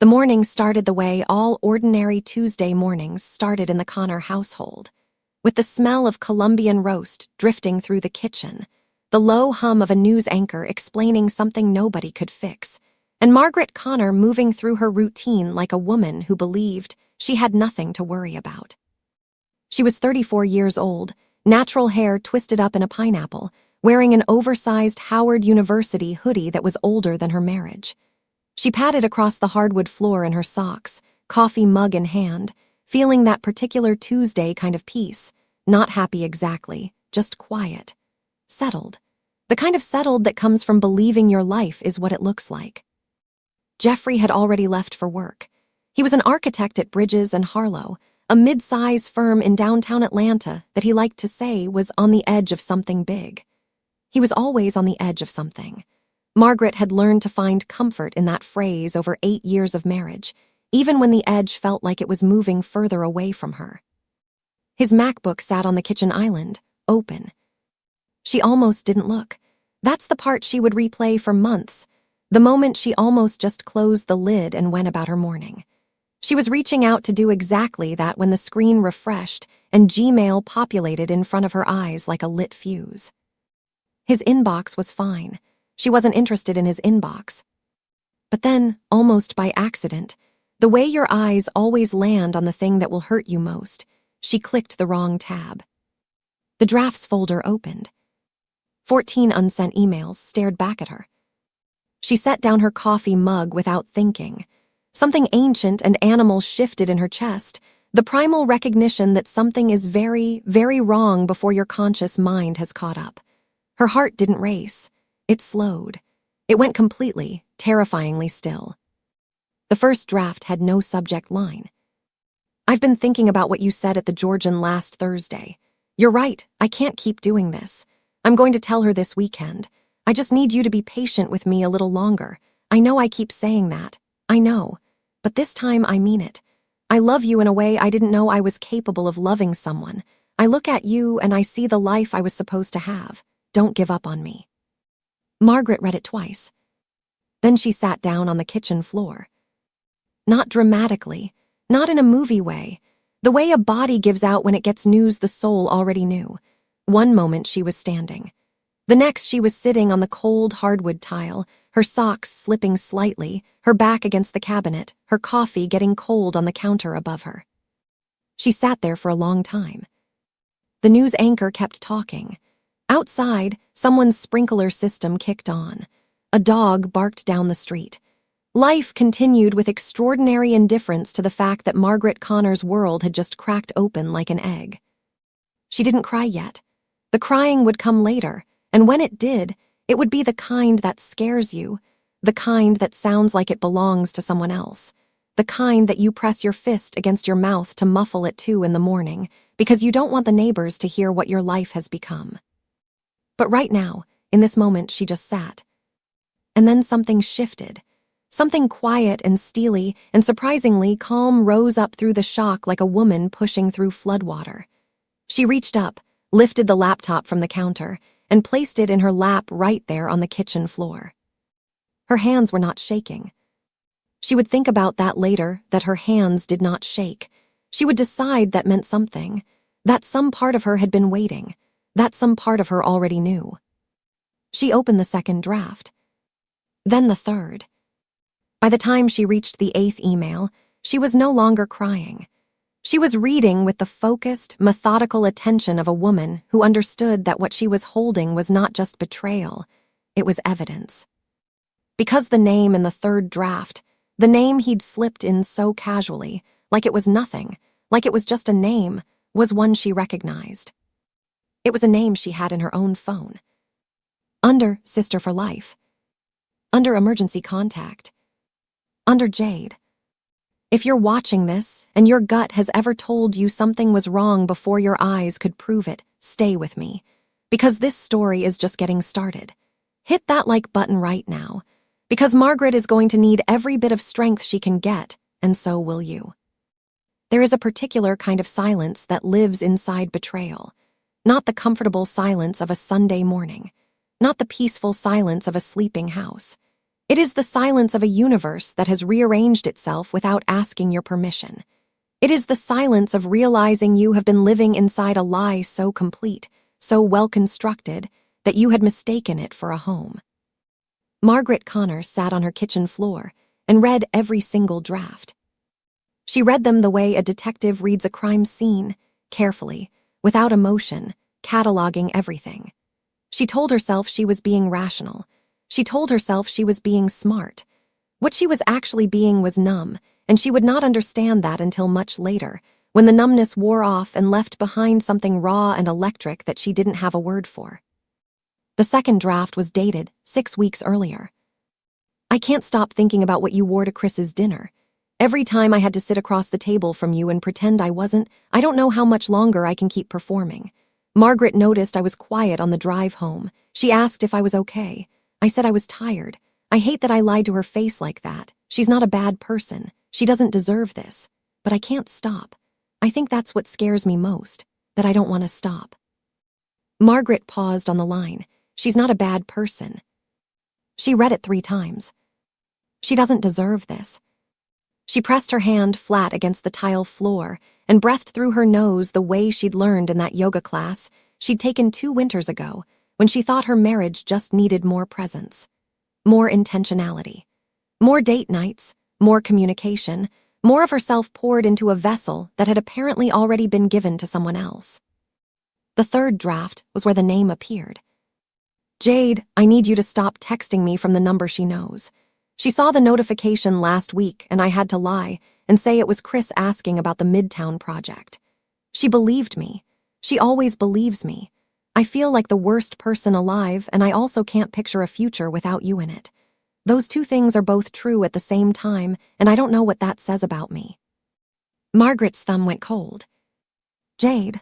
The morning started the way all ordinary Tuesday mornings started in the Conner household, with the smell of Colombian roast drifting through the kitchen, the low hum of a news anchor explaining something nobody could fix, and Margaret Conner moving through her routine like a woman who believed she had nothing to worry about. She was 34 years old, natural hair twisted up in a pineapple, wearing an oversized Howard University hoodie that was older than her marriage. She padded across the hardwood floor in her socks, coffee mug in hand, feeling that particular Tuesday kind of peace, not happy exactly, just quiet. Settled. The kind of settled that comes from believing your life is what it looks like. Jeffrey had already left for work. He was an architect at Bridges and Harlow, a mid-size firm in downtown Atlanta that he liked to say was on the edge of something big. He was always on the edge of something. Margaret had learned to find comfort in that phrase over 8 years of marriage, even when the edge felt like it was moving further away from her. His MacBook sat on the kitchen island, open. She almost didn't look. That's the part she would replay for months, the moment she almost just closed the lid and went about her morning. She was reaching out to do exactly that when the screen refreshed and Gmail populated in front of her eyes like a lit fuse. His inbox was fine. She wasn't interested in his inbox. But then, almost by accident, the way your eyes always land on the thing that will hurt you most, she clicked the wrong tab. The drafts folder opened. 14 unsent emails stared back at her. She set down her coffee mug without thinking. Something ancient and animal shifted in her chest, the primal recognition that something is very, very wrong before your conscious mind has caught up. Her heart didn't race. It slowed. It went completely, terrifyingly still. The first draft had no subject line. I've been thinking about what you said at the Georgian last Thursday. You're right, I can't keep doing this. I'm going to tell her this weekend. I just need you to be patient with me a little longer. I know I keep saying that. I know. But this time I mean it. I love you in a way I didn't know I was capable of loving someone. I look at you and I see the life I was supposed to have. Don't give up on me. Margaret read it twice. Then she sat down on the kitchen floor. Not dramatically, not in a movie way, the way a body gives out when it gets news the soul already knew. One moment she was standing. The next she was sitting on the cold hardwood tile, her socks slipping slightly, her back against the cabinet, her coffee getting cold on the counter above her. She sat there for a long time. The news anchor kept talking. Outside, someone's sprinkler system kicked on. A dog barked down the street. Life continued with extraordinary indifference to the fact that Margaret Conner's world had just cracked open like an egg. She didn't cry yet. The crying would come later, and when it did, it would be the kind that scares you, the kind that sounds like it belongs to someone else, the kind that you press your fist against your mouth to muffle at 2 in the morning because you don't want the neighbors to hear what your life has become. But right now, in this moment, she just sat. And then something shifted. Something quiet and steely and surprisingly calm rose up through the shock like a woman pushing through floodwater. She reached up, lifted the laptop from the counter, and placed it in her lap right there on the kitchen floor. Her hands were not shaking. She would think about that later, that her hands did not shake. She would decide that meant something, that some part of her had been waiting, that some part of her already knew. She opened the second draft. Then the third. By the time she reached the 8th email, she was no longer crying. She was reading with the focused, methodical attention of a woman who understood that what she was holding was not just betrayal, it was evidence. Because the name in the third draft, the name he'd slipped in so casually, like it was nothing, like it was just a name, was one she recognized. It was a name she had in her own phone. Under Sister for Life. Under Emergency Contact. Under Jade. If you're watching this, and your gut has ever told you something was wrong before your eyes could prove it, stay with me. Because this story is just getting started. Hit that like button right now. Because Margaret is going to need every bit of strength she can get, and so will you. There is a particular kind of silence that lives inside betrayal. Not the comfortable silence of a Sunday morning. Not the peaceful silence of a sleeping house. It is the silence of a universe that has rearranged itself without asking your permission. It is the silence of realizing you have been living inside a lie so complete, so well-constructed, that you had mistaken it for a home. Margaret Conner sat on her kitchen floor and read every single draft. She read them the way a detective reads a crime scene, carefully, without emotion, cataloging everything. She told herself she was being rational. She told herself she was being smart. What she was actually being was numb, and she would not understand that until much later, when the numbness wore off and left behind something raw and electric that she didn't have a word for. The second draft was dated 6 weeks earlier. I can't stop thinking about what you wore to Chris's dinner. Every time I had to sit across the table from you and pretend I wasn't, I don't know how much longer I can keep performing. Margaret noticed I was quiet on the drive home. She asked if I was okay. I said I was tired. I hate that I lied to her face like that. She's not a bad person. She doesn't deserve this. But I can't stop. I think that's what scares me most, that I don't want to stop. Margaret paused on the line. She's not a bad person. She read it 3 times. She doesn't deserve this. She pressed her hand flat against the tile floor and breathed through her nose the way she'd learned in that yoga class she'd taken 2 winters ago when she thought her marriage just needed more presence, more intentionality, more date nights, more communication, more of herself poured into a vessel that had apparently already been given to someone else. The third draft was where the name appeared. Jade, I need you to stop texting me from the number she knows. She saw the notification last week and I had to lie and say it was Chris asking about the Midtown project. She believed me. She always believes me. I feel like the worst person alive and I also can't picture a future without you in it. Those 2 things are both true at the same time and I don't know what that says about me. Margaret's thumb went cold. Jade.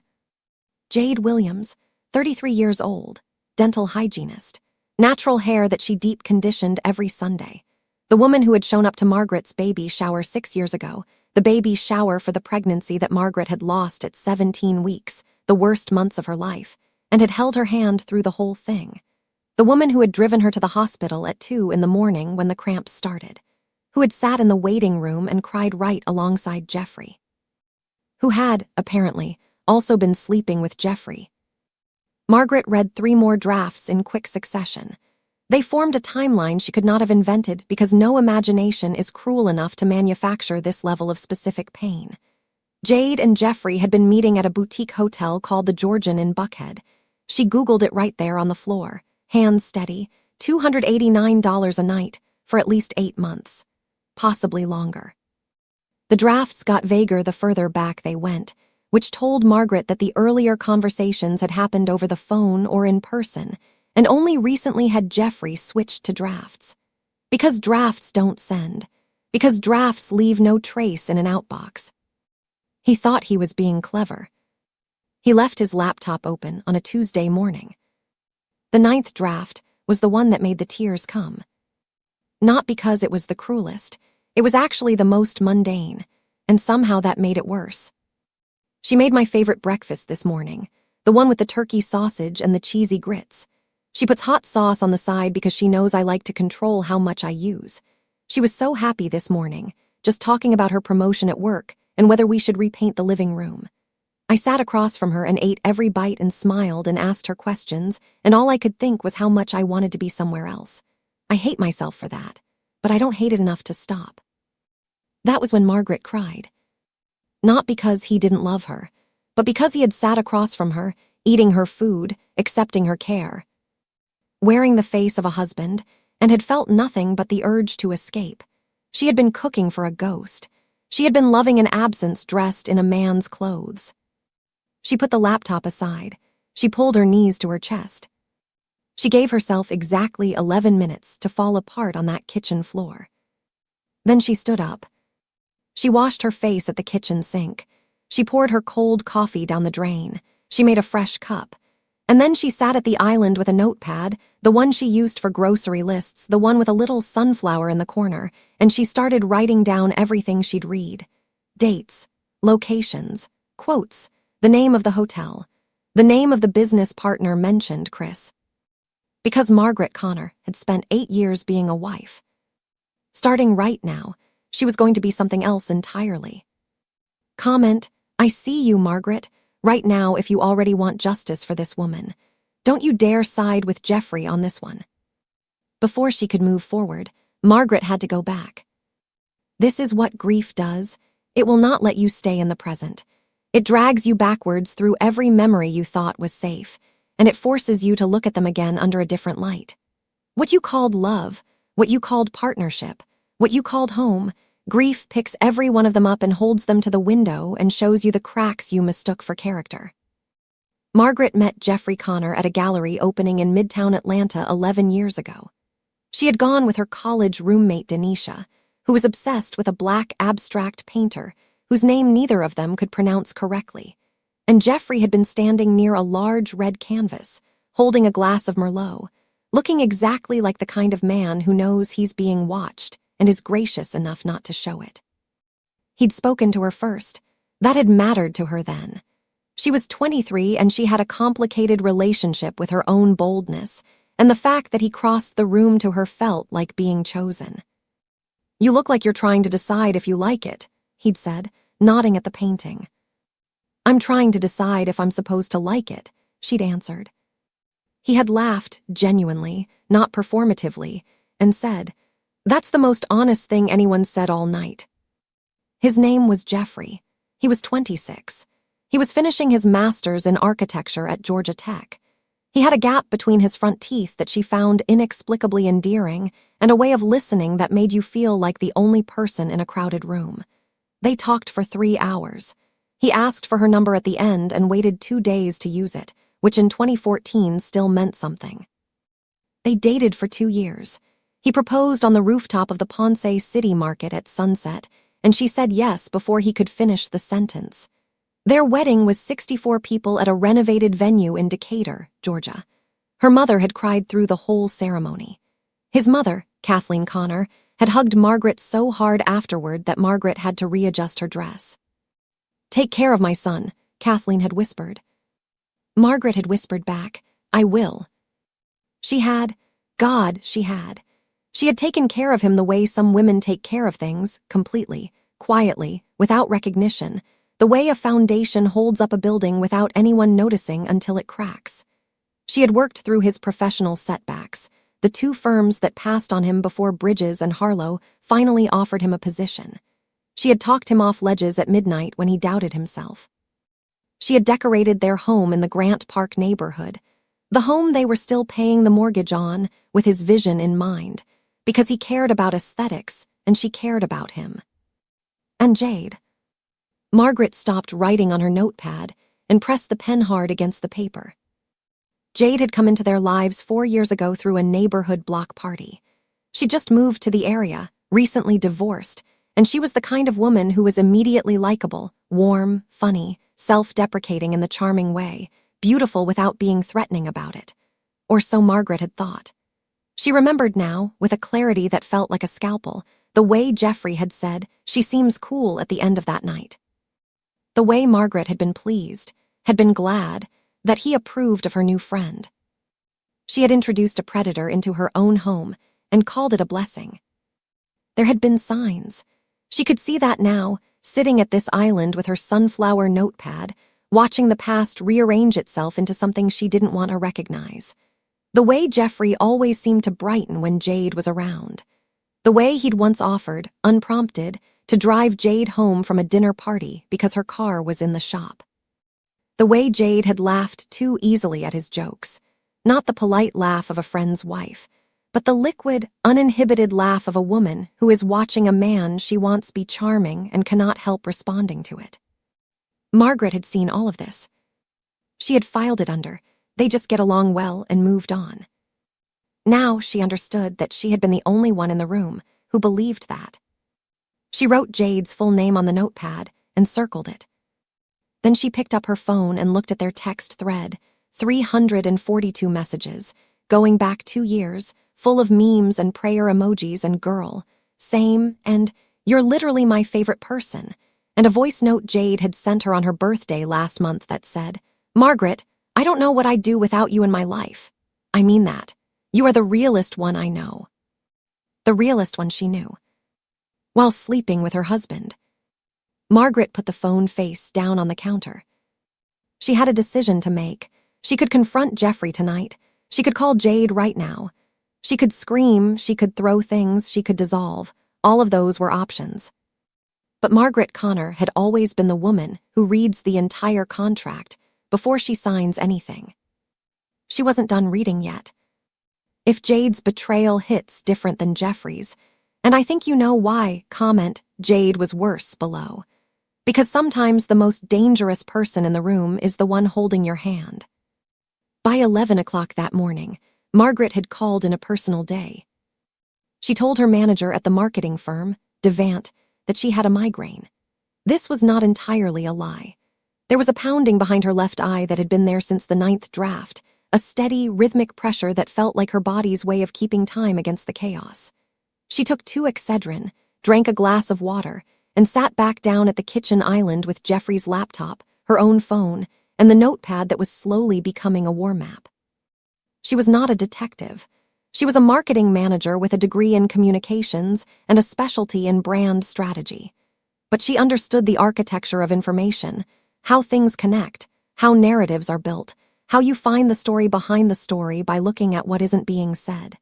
Jade Williams, 33 years old, dental hygienist, natural hair that she deep conditioned every Sunday. The woman who had shown up to Margaret's baby shower 6 years ago, the baby shower for the pregnancy that Margaret had lost at 17 weeks, the worst months of her life, and had held her hand through the whole thing. The woman who had driven her to the hospital at 2 in the morning when the cramps started, who had sat in the waiting room and cried right alongside Jeffrey, who had, apparently, also been sleeping with Jeffrey. Margaret read 3 more drafts in quick succession. They formed a timeline she could not have invented because no imagination is cruel enough to manufacture this level of specific pain. Jade and Jeffrey had been meeting at a boutique hotel called the Georgian in Buckhead. She Googled it right there on the floor, hands steady, $289 a night for at least 8 months, possibly longer. The drafts got vaguer the further back they went, which told Margaret that the earlier conversations had happened over the phone or in person, and only recently had Jeffrey switched to drafts. Because drafts don't send. Because drafts leave no trace in an outbox. He thought he was being clever. He left his laptop open on a Tuesday morning. The 9th draft was the one that made the tears come. Not because it was the cruelest. It was actually the most mundane, and somehow that made it worse. She made my favorite breakfast this morning, the one with the turkey sausage and the cheesy grits. She puts hot sauce on the side because she knows I like to control how much I use. She was so happy this morning, just talking about her promotion at work and whether we should repaint the living room. I sat across from her and ate every bite and smiled and asked her questions, and all I could think was how much I wanted to be somewhere else. I hate myself for that, but I don't hate it enough to stop. That was when Margaret cried. Not because he didn't love her, but because he had sat across from her, eating her food, accepting her care, wearing the face of a husband, and had felt nothing but the urge to escape. She had been cooking for a ghost. She had been loving an absence dressed in a man's clothes. She put the laptop aside. She pulled her knees to her chest. She gave herself exactly 11 minutes to fall apart on that kitchen floor. Then she stood up. She washed her face at the kitchen sink. She poured her cold coffee down the drain. She made a fresh cup. And then she sat at the island with a notepad, the one she used for grocery lists, the one with a little sunflower in the corner, and she started writing down everything she'd read. Dates, locations, quotes, the name of the hotel, the name of the business partner mentioned, Chris. Because Margaret Conner had spent 8 years being a wife, Starting right now, she was going to be something else entirely. Comment, I see you, Margaret, right now if you already want justice for this woman. Don't you dare side with Jeffrey on this one. Before she could move forward, Margaret had to go back. This is what grief does. It will not let you stay in the present. It drags you backwards through every memory you thought was safe, and it forces you to look at them again under a different light. What you called love, what you called partnership, what you called home, grief picks every one of them up and holds them to the window and shows you the cracks you mistook for character. Margaret met Jeffrey Conner at a gallery opening in Midtown Atlanta 11 years ago. She had gone with her college roommate Denisha, who was obsessed with a black abstract painter whose name neither of them could pronounce correctly, and Jeffrey had been standing near a large red canvas, holding a glass of Merlot, looking exactly like the kind of man who knows he's being watched and is gracious enough not to show it. He'd spoken to her first. That had mattered to her then. She was 23 and she had a complicated relationship with her own boldness, and the fact that he crossed the room to her felt like being chosen. You look like you're trying to decide if you like it, he'd said, nodding at the painting. I'm trying to decide if I'm supposed to like it, she'd answered. He had laughed, genuinely, not performatively, and said, That's the most honest thing anyone said all night. His name was Jeffrey. He was 26. He was finishing his master's in architecture at Georgia Tech. He had a gap between his front teeth that she found inexplicably endearing and a way of listening that made you feel like the only person in a crowded room. They talked for 3 hours. He asked for her number at the end and waited 2 days to use it, which in 2014 still meant something. They dated for 2 years. He proposed on the rooftop of the Ponce City Market at sunset, and she said yes before he could finish the sentence. Their wedding was 64 people at a renovated venue in Decatur, Georgia. Her mother had cried through the whole ceremony. His mother, Kathleen Conner, had hugged Margaret so hard afterward that Margaret had to readjust her dress. Take care of my son, Kathleen had whispered. Margaret had whispered back, I will. She had. She had taken care of him the way some women take care of things, completely, quietly, without recognition, the way a foundation holds up a building without anyone noticing until it cracks. She had worked through his professional setbacks. The 2 firms that passed on him before Bridges and Harlow finally offered him a position. She had talked him off ledges at midnight when he doubted himself. She had decorated their home in the Grant Park neighborhood, the home they were still paying the mortgage on, with his vision in mind, because he cared about aesthetics and she cared about him. And Jade. Margaret stopped writing on her notepad and pressed the pen hard against the paper. Jade had come into their lives 4 years ago through a neighborhood block party. She'd just moved to the area, recently divorced, and she was the kind of woman who was immediately likable, warm, funny, self-deprecating in the charming way, beautiful without being threatening about it. Or so Margaret had thought. She remembered now, with a clarity that felt like a scalpel, the way Jeffrey had said, she seems cool at the end of that night. The way Margaret had been pleased, had been glad, that he approved of her new friend. She had introduced a predator into her own home and called it a blessing. There had been signs. She could see that now, sitting at this island with her sunflower notepad, watching the past rearrange itself into something she didn't want to recognize. The way Jeffrey always seemed to brighten when Jade was around. The way he'd once offered, unprompted, to drive Jade home from a dinner party because her car was in the shop. The way Jade had laughed too easily at his jokes, not the polite laugh of a friend's wife, but the liquid, uninhibited laugh of a woman who is watching a man she wants be charming and cannot help responding to it. Margaret had seen all of this. She had filed it under, they just get along well, and moved on. Now she understood that she had been the only one in the room who believed that. She wrote Jade's full name on the notepad and circled it. Then she picked up her phone and looked at their text thread, 342 messages, going back 2 years, full of memes and prayer emojis and girl, same, and you're literally my favorite person, and a voice note Jade had sent her on her birthday last month that said, Margaret, I don't know what I'd do without you in my life. I mean that. You are the realest one I know. the realest one she knew. While sleeping with her husband, Margaret put the phone face down on the counter. She had a decision to make. She could confront Jeffrey tonight. She could call Jade right now. She could scream, she could throw things, she could dissolve. All of those were options. But Margaret Conner had always been the woman who reads the entire contract before she signs anything. She wasn't done reading yet. If Jade's betrayal hits different than Jeffrey's, and I think you know why, comment Jade was worse below. Because sometimes the most dangerous person in the room is the one holding your hand. By 11 o'clock that morning, Margaret had called in a personal day. She told her manager at the marketing firm, Devant, that she had a migraine. This was not entirely a lie. There was a pounding behind her left eye that had been there since the 9th draft, a steady, rhythmic pressure that felt like her body's way of keeping time against the chaos. She took 2 Excedrin, drank a glass of water, and sat back down at the kitchen island with Jeffrey's laptop, her own phone, and the notepad that was slowly becoming a war map. She was not a detective. She was a marketing manager with a degree in communications and a specialty in brand strategy. But she understood the architecture of information, how things connect, how narratives are built, how you find the story behind the story by looking at what isn't being said.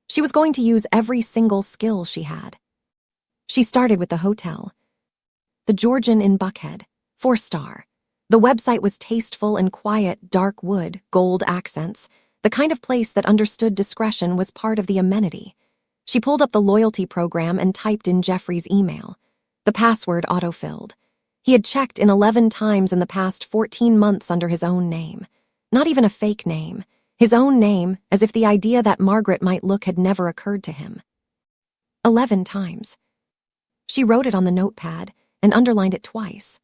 She was going to use every single skill she had. She started with the hotel. The Georgian in Buckhead, 4-star. The website was tasteful and quiet, dark wood, gold accents, the kind of place that understood discretion was part of the amenity. She pulled up the loyalty program and typed in Jeffrey's email. The password autofilled. He had checked in 11 times in the past 14 months under his own name. Not even a fake name. His own name, as if the idea that Margaret might look had never occurred to him. 11 times. She wrote it on the notepad and underlined it twice.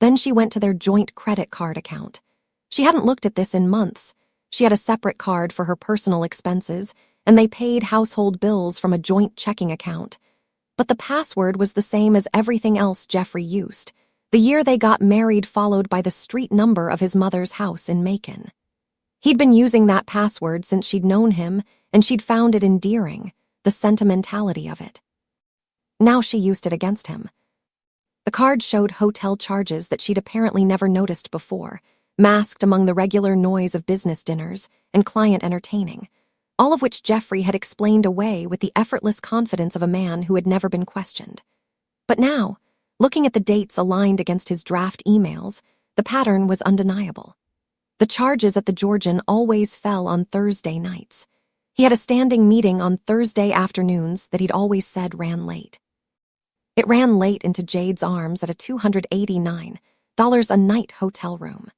Then she went to their joint credit card account. She hadn't looked at this in months. She had a separate card for her personal expenses, and they paid household bills from a joint checking account. But the password was the same as everything else Jeffrey used. The year they got married followed by the street number of his mother's house in Macon. He'd been using that password since she'd known him, and she'd found it endearing, the sentimentality of it. Now she used it against him. The card showed hotel charges that she'd apparently never noticed before, masked among the regular noise of business dinners and client entertaining, all of which Jeffrey had explained away with the effortless confidence of a man who had never been questioned. But now, looking at the dates aligned against his draft emails, the pattern was undeniable. The charges at the Georgian always fell on Thursday nights. He had a standing meeting on Thursday afternoons that he'd always said ran late. It ran late into Jade's arms at a $289 a night hotel room.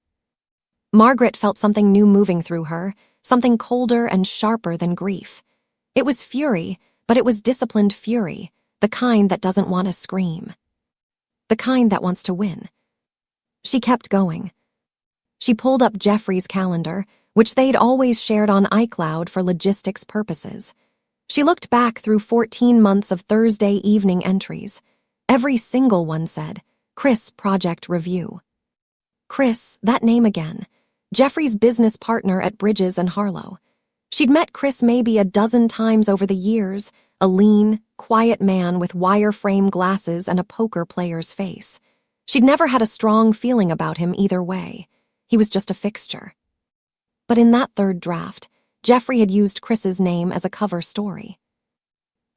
Margaret felt something new moving through her, something colder and sharper than grief. It was fury, but it was disciplined fury, the kind that doesn't want to scream. The kind that wants to win. She kept going. She pulled up Jeffrey's calendar, which they'd always shared on iCloud for logistics purposes. She looked back through 14 months of Thursday evening entries. Every single one said, Chris Project Review. Chris, that name again. Jeffrey's business partner at Bridges and Harlow. She'd met Chris maybe a dozen times over the years, a lean, quiet man with wire-frame glasses and a poker player's face. She'd never had a strong feeling about him either way. He was just a fixture. But in that 3rd draft, Jeffrey had used Chris's name as a cover story.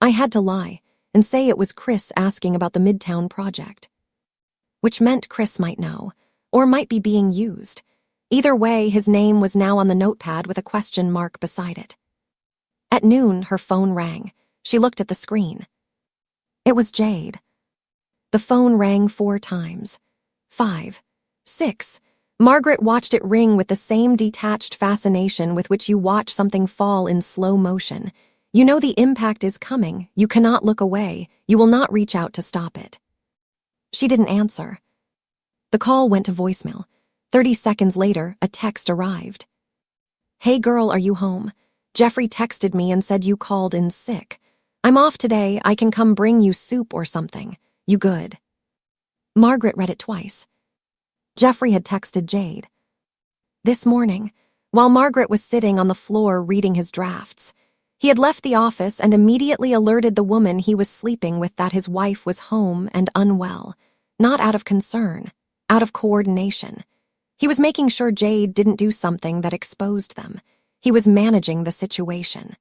I had to lie and say it was Chris asking about the Midtown project. Which meant Chris might know, or might be being used. Either way, his name was now on the notepad with a question mark beside it. At noon, her phone rang. She looked at the screen. It was Jade. The phone rang 4 times. 5. 6. Margaret watched it ring with the same detached fascination with which you watch something fall in slow motion. You know the impact is coming. You cannot look away. You will not reach out to stop it. She didn't answer. The call went to voicemail. 30 seconds later, a text arrived. Hey girl, are you home? Jeffrey texted me and said you called in sick. I'm off today. I can come bring you soup or something. You good? Margaret read it twice. Jeffrey had texted Jade. This morning, while Margaret was sitting on the floor reading his drafts, He had left the office and immediately alerted the woman he was sleeping with that his wife was home and unwell, not out of concern, out of coordination. He was making sure Jade didn't do something that exposed them. He was managing the situation.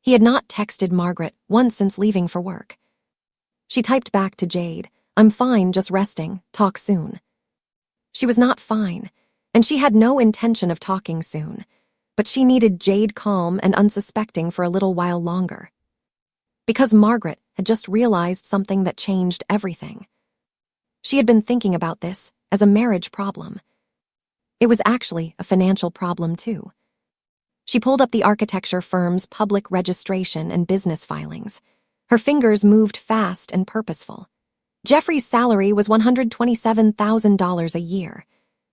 He had not texted Margaret once since leaving for work. She typed back to Jade, "I'm fine, just resting. Talk soon." She was not fine, and she had no intention of talking soon, but she needed Jade calm and unsuspecting for a little while longer. Because Margaret had just realized something that changed everything. She had been thinking about this as a marriage problem. It was actually a financial problem, too. She pulled up the architecture firm's public registration and business filings. Her fingers moved fast and purposeful. Jeffrey's salary was $127,000 a year.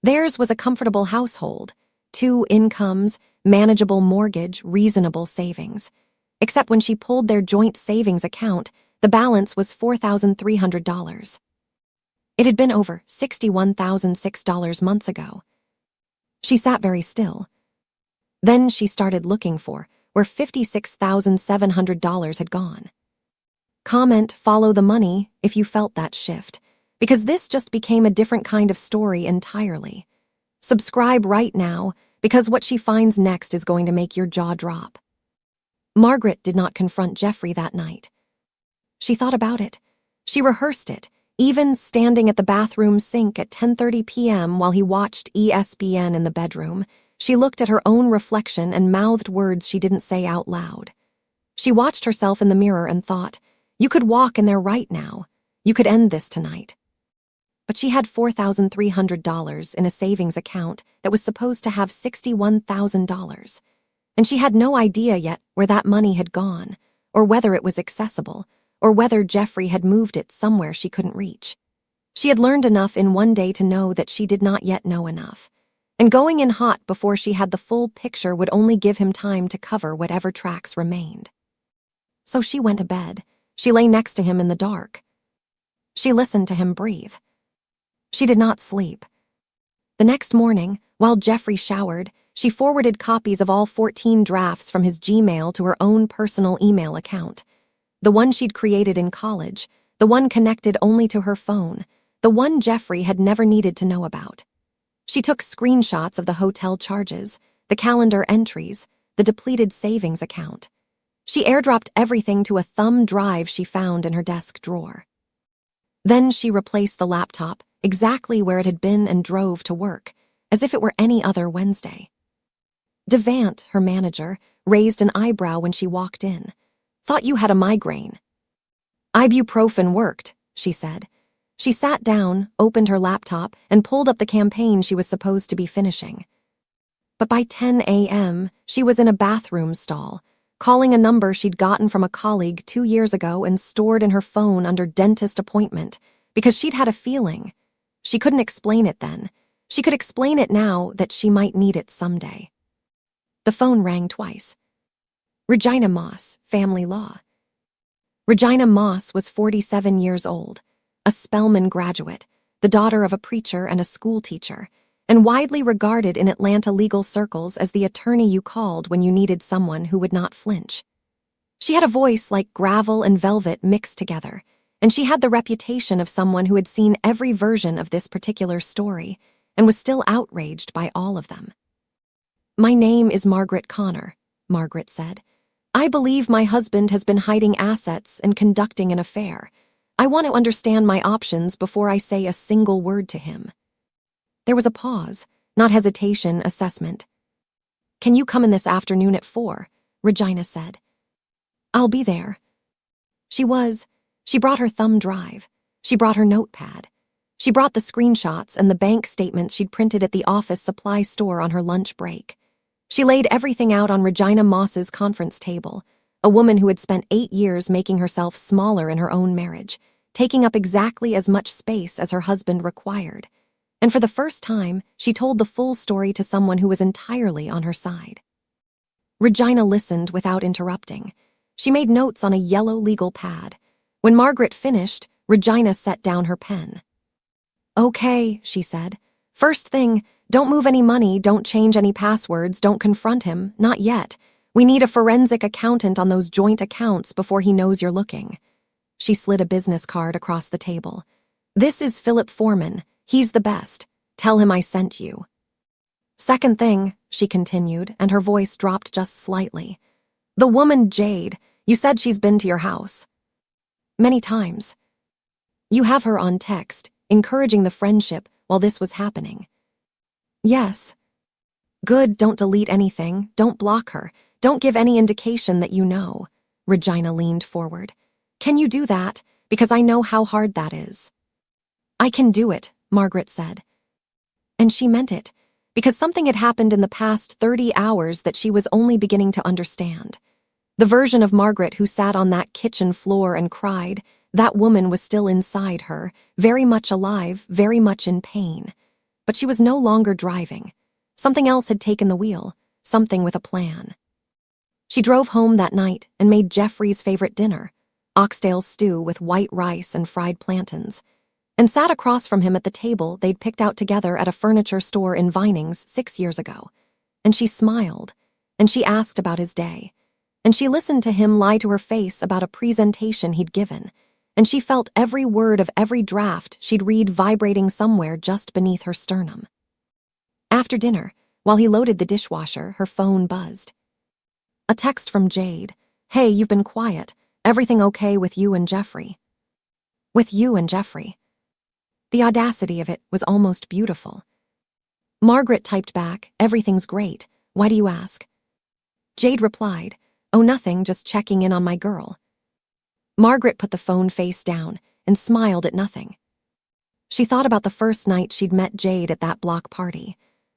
Theirs was a comfortable household, 2 incomes, manageable mortgage, reasonable savings. Except when she pulled their joint savings account, the balance was $4,300. It had been over $61,006 months ago. She sat very still. Then she started looking for where $56,700 had gone. Comment, follow the money if you felt that shift, because this just became a different kind of story entirely. Subscribe right now, because what she finds next is going to make your jaw drop. Margaret did not confront Jeffrey that night. She thought about it. She rehearsed it, even standing at the bathroom sink at 10:30 p.m. while he watched ESPN in the bedroom. She looked at her own reflection and mouthed words she didn't say out loud. She watched herself in the mirror and thought, you could walk in there right now. You could end this tonight. But she had $4,300 in a savings account that was supposed to have $61,000. And she had no idea yet where that money had gone, or whether it was accessible, or whether Jeffrey had moved it somewhere she couldn't reach. She had learned enough in one day to know that she did not yet know enough. And going in hot before she had the full picture would only give him time to cover whatever tracks remained. So she went to bed. She lay next to him in the dark. She listened to him breathe. She did not sleep. The next morning, while Jeffrey showered, she forwarded copies of all 14 drafts from his Gmail to her own personal email account. The one she'd created in college, the one connected only to her phone, the one Jeffrey had never needed to know about. She took screenshots of the hotel charges, the calendar entries, the depleted savings account. She airdropped everything to a thumb drive she found in her desk drawer. Then she replaced the laptop exactly where it had been and drove to work, as if it were any other Wednesday. Devant, her manager, raised an eyebrow when she walked in. "Thought you had a migraine." "Ibuprofen worked," she said. She sat down, opened her laptop, and pulled up the campaign she was supposed to be finishing. But by 10 a.m., she was in a bathroom stall, calling a number she'd gotten from a colleague 2 years ago and stored in her phone under dentist appointment, because she'd had a feeling. She couldn't explain it then. She could explain it now that she might need it someday. The phone rang twice. Regina Moss, family law. Regina Moss was 47 years old, a Spelman graduate, the daughter of a preacher and a school teacher, and widely regarded in Atlanta legal circles as the attorney you called when you needed someone who would not flinch. She had a voice like gravel and velvet mixed together, and she had the reputation of someone who had seen every version of this particular story and was still outraged by all of them. "My name is Margaret Conner," Margaret said. "I believe my husband has been hiding assets and conducting an affair. I want to understand my options before I say a single word to him." There was a pause, not hesitation, assessment. "Can you come in this afternoon at 4?" Regina said. "I'll be there." She brought her thumb drive. She brought her notepad. She brought the screenshots and the bank statements she'd printed at the office supply store on her lunch break. She laid everything out on Regina Moss's conference table, a woman who had spent 8 years making herself smaller in her own marriage, taking up exactly as much space as her husband required. And for the first time, she told the full story to someone who was entirely on her side. Regina listened without interrupting. She made notes on a yellow legal pad. When Margaret finished, Regina set down her pen. "Okay," she said. "First thing, don't move any money, don't change any passwords, don't confront him, not yet. We need a forensic accountant on those joint accounts before he knows you're looking." She slid a business card across the table. "This is Philip Foreman. He's the best. Tell him I sent you." "Second thing," she continued, and her voice dropped just slightly. "The woman Jade, you said she's been to your house." "Many times." "You have her on text, encouraging the friendship while this was happening." "Yes." "Good, don't delete anything, don't block her, don't give any indication that you know." Regina leaned forward. "Can you do that? Because I know how hard that is." "I can do it," Margaret said. And she meant it, because something had happened in the past 30 hours that she was only beginning to understand. The version of Margaret who sat on that kitchen floor and cried, that woman was still inside her, very much alive, very much in pain. But she was no longer driving. Something else had taken the wheel, something with a plan. She drove home that night and made Jeffrey's favorite dinner, oxtail stew with white rice and fried plantains, and sat across from him at the table they'd picked out together at a furniture store in Vinings 6 years ago. And she smiled, and she asked about his day, and she listened to him lie to her face about a presentation he'd given, and she felt every word of every draft she'd read vibrating somewhere just beneath her sternum. After dinner, while he loaded the dishwasher, her phone buzzed. A text from Jade. "Hey, you've been quiet. Everything okay with you and Jeffrey?" With you and Jeffrey. The audacity of it was almost beautiful. Margaret typed back, "Everything's great. Why do you ask?" Jade replied, "Oh, nothing, just checking in on my girl." Margaret put the phone face down and smiled at nothing. She thought about the first night she'd met Jade at that block party.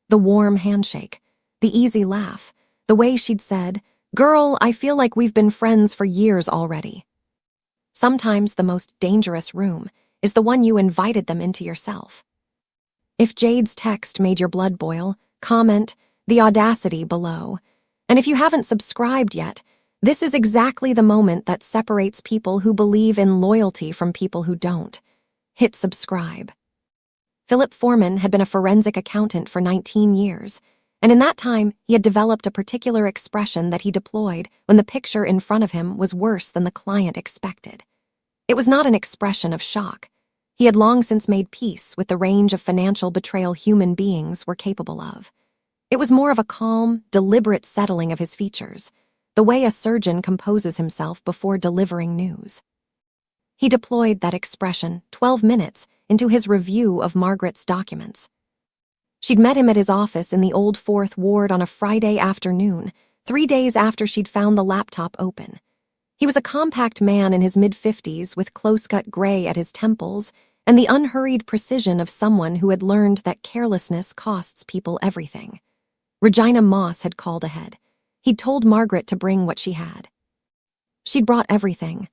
The warm handshake, the easy laugh, the way she'd said, "Girl, I feel like we've been friends for years already." Sometimes the most dangerous room is the one you invited them into yourself. If Jade's text made your blood boil, comment "the audacity" below. And if you haven't subscribed yet, this is exactly the moment that separates people who believe in loyalty from people who don't. Hit subscribe. Philip Foreman had been a forensic accountant for 19 years, and in that time he had developed a particular expression that he deployed when the picture in front of him was worse than the client expected. It was not an expression of shock. He had long since made peace with the range of financial betrayal human beings were capable of. It was more of a calm, deliberate settling of his features, the way a surgeon composes himself before delivering news. He deployed that expression 12 minutes into his review of Margaret's documents. She'd met him at his office in the Old Fourth Ward on a Friday afternoon, 3 days after she'd found the laptop open. He was a compact man in his mid-50s with close-cut gray at his temples and the unhurried precision of someone who had learned that carelessness costs people everything. Regina Moss had called ahead. He'd told Margaret to bring what she had. She'd brought everything.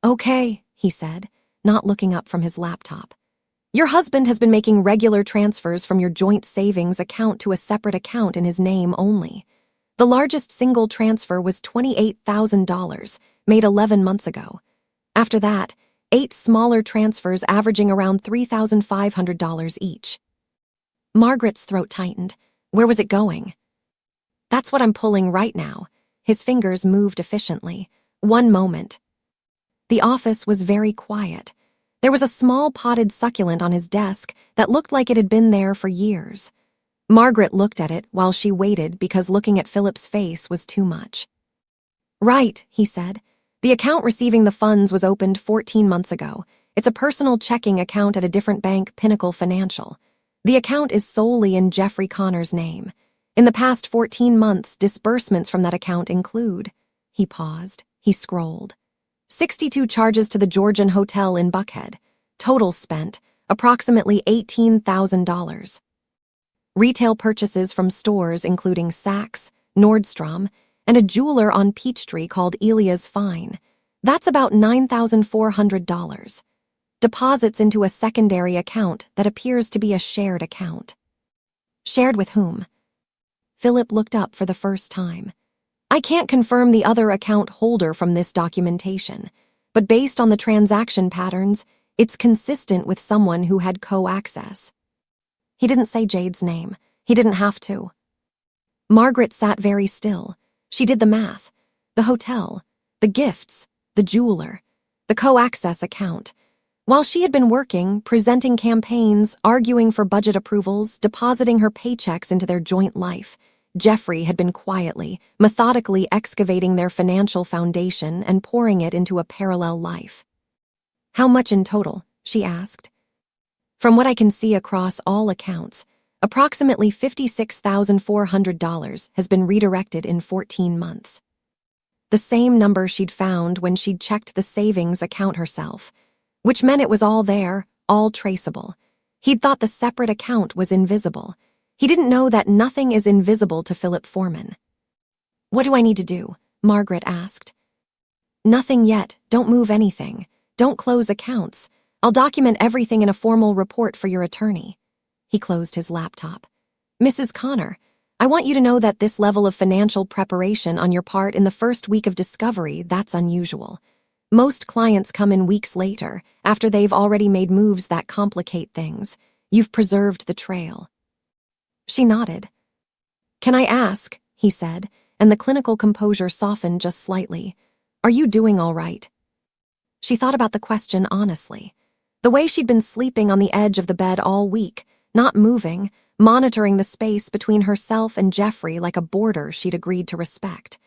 "Okay," he said, not looking up from his laptop. "Your husband has been making regular transfers from your joint savings account to a separate account in his name only. The largest single transfer was $28,000, made 11 months ago. After that, 8 smaller transfers averaging around $3,500 each." Margaret's throat tightened. Where was it going? "That's what I'm pulling right now." His fingers moved efficiently. "One moment." The office was very quiet. There was a small potted succulent on his desk that looked like it had been there for years. Margaret looked at it while she waited because looking at Philip's face was too much. "Right," he said. "The account receiving the funds was opened 14 months ago. It's a personal checking account at a different bank, Pinnacle Financial. The account is solely in Jeffrey Conner's name. In the past 14 months, disbursements from that account include..." He paused. He scrolled. 62 charges to the Georgian Hotel in Buckhead. Total spent, approximately $18,000. Retail purchases from stores including Saks, Nordstrom, and a jeweler on Peachtree called Elia's Fine. That's about $9,400. Deposits into a secondary account that appears to be a shared account. Shared with whom? Philip looked up for the first time. "I can't confirm the other account holder from this documentation, but based on the transaction patterns, it's consistent with someone who had co-access." He didn't say Jade's name. He didn't have to. Margaret sat very still. She did the math. The hotel, the gifts, the jeweler, the co-access account. While she had been working, presenting campaigns, arguing for budget approvals, depositing her paychecks into their joint life, Jeffrey had been quietly, methodically excavating their financial foundation and pouring it into a parallel life. "How much in total?" she asked. "From what I can see across all accounts, approximately $56,400 has been redirected in 14 months. The same number she'd found when she'd checked the savings account herself, which meant it was all there, all traceable. He'd thought the separate account was invisible. He didn't know that nothing is invisible to Philip Foreman. "What do I need to do?" Margaret asked. "Nothing yet. Don't move anything. Don't close accounts. I'll document everything in a formal report for your attorney." He closed his laptop. "Mrs. Conner, I want you to know that this level of financial preparation on your part in the first week of discovery, that's unusual. Most clients come in weeks later, after they've already made moves that complicate things. You've preserved the trail." She nodded. "Can I ask," he said, and the clinical composure softened just slightly, "are you doing all right?" She thought about the question honestly. The way she'd been sleeping on the edge of the bed all week, not moving, monitoring the space between herself and Jeffrey like a border she'd agreed to respect.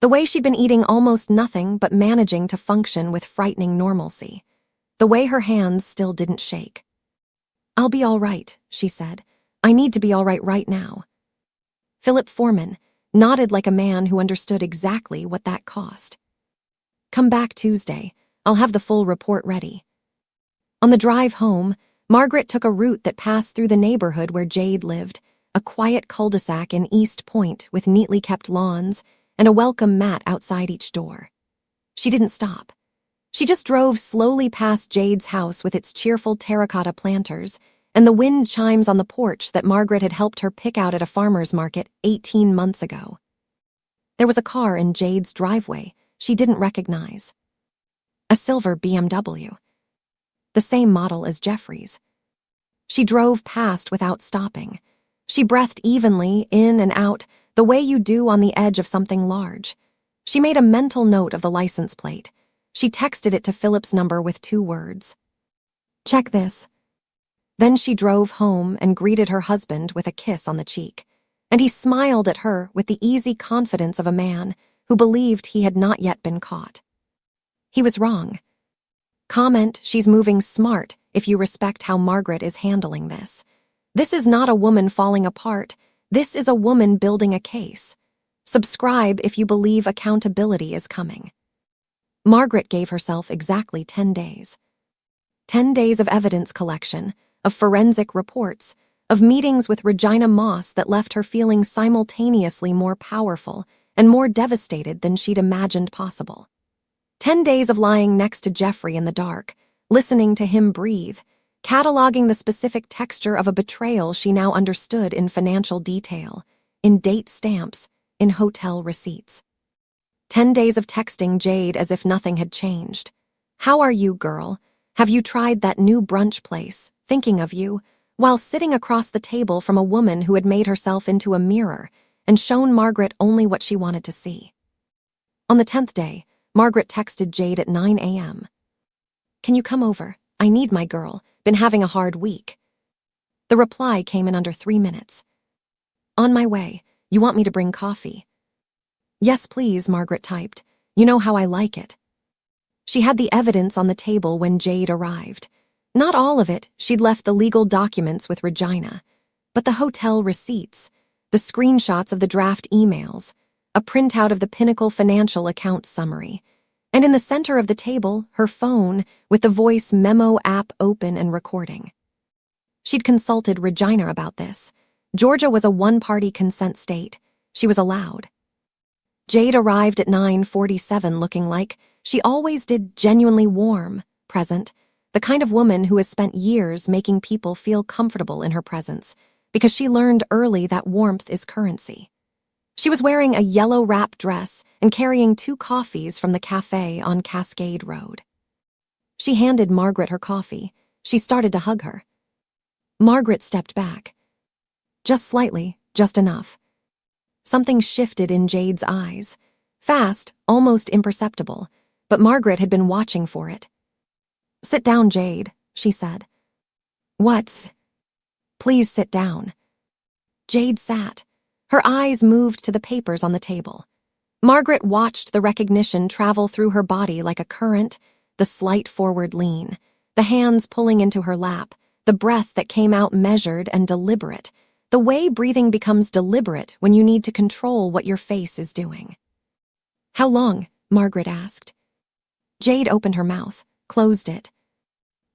The way she'd been eating almost nothing but managing to function with frightening normalcy. The way her hands still didn't shake. "I'll be all right," she said. "I need to be all right now." Philip Foreman nodded like a man who understood exactly what that cost. "Come back Tuesday. I'll have the full report ready." On the drive home, Margaret took a route that passed through the neighborhood where Jade lived, a quiet cul-de-sac in East Point with neatly kept lawns and a welcome mat outside each door. She didn't stop. She just drove slowly past Jade's house with its cheerful terracotta planters and the wind chimes on the porch that Margaret had helped her pick out at a farmer's market 18 months ago. There was a car in Jade's driveway she didn't recognize. A silver BMW. The same model as Jeffrey's. She drove past without stopping. She breathed evenly in and out, the way you do on the edge of something large. She made a mental note of the license plate. She texted it to Philip's number with 2 words. "Check this." Then she drove home and greeted her husband with a kiss on the cheek, and he smiled at her with the easy confidence of a man who believed he had not yet been caught. He was wrong. Comment, "She's moving smart," if you respect how Margaret is handling this. This is not a woman falling apart. This is a woman building a case. Subscribe if you believe accountability is coming. Margaret gave herself exactly 10 days. 10 days of evidence collection, of forensic reports, of meetings with Regina Moss that left her feeling simultaneously more powerful and more devastated than she'd imagined possible. 10 days of lying next to Jeffrey in the dark, listening to him breathe, cataloging the specific texture of a betrayal she now understood in financial detail, in date stamps, in hotel receipts. 10 days of texting Jade as if nothing had changed. "How are you, girl? Have you tried that new brunch place? Thinking of you," while sitting across the table from a woman who had made herself into a mirror and shown Margaret only what she wanted to see. On the 10th day, Margaret texted Jade at 9 a.m. "Can you come over? I need my girl. Been having a hard week." The reply came in under 3 minutes. "On my way. You want me to bring coffee?" "Yes, please," Margaret typed. "You know how I like it." She had the evidence on the table when Jade arrived. Not all of it, she'd left the legal documents with Regina, but the hotel receipts, the screenshots of the draft emails, a printout of the Pinnacle financial account summary, and in the center of the table, her phone with the voice memo app open and recording. She'd consulted Regina about this. Georgia was a one-party consent state. She was allowed. Jade arrived at 9:47 looking like she always did, genuinely warm, present, the kind of woman who has spent years making people feel comfortable in her presence because she learned early that warmth is currency. She was wearing a yellow wrap dress and carrying 2 coffees from the cafe on Cascade Road. She handed Margaret her coffee. She started to hug her. Margaret stepped back. Just slightly, just enough. something shifted in Jade's eyes. Fast, almost imperceptible, but Margaret had been watching for it. "Sit down, Jade," she said. "What's?" "Please sit down." Jade sat. Her eyes moved to the papers on the table. Margaret watched the recognition travel through her body like a current, the slight forward lean, the hands pulling into her lap, the breath that came out measured and deliberate, the way breathing becomes deliberate when you need to control what your face is doing. "How long?" Margaret asked. Jade opened her mouth, closed it.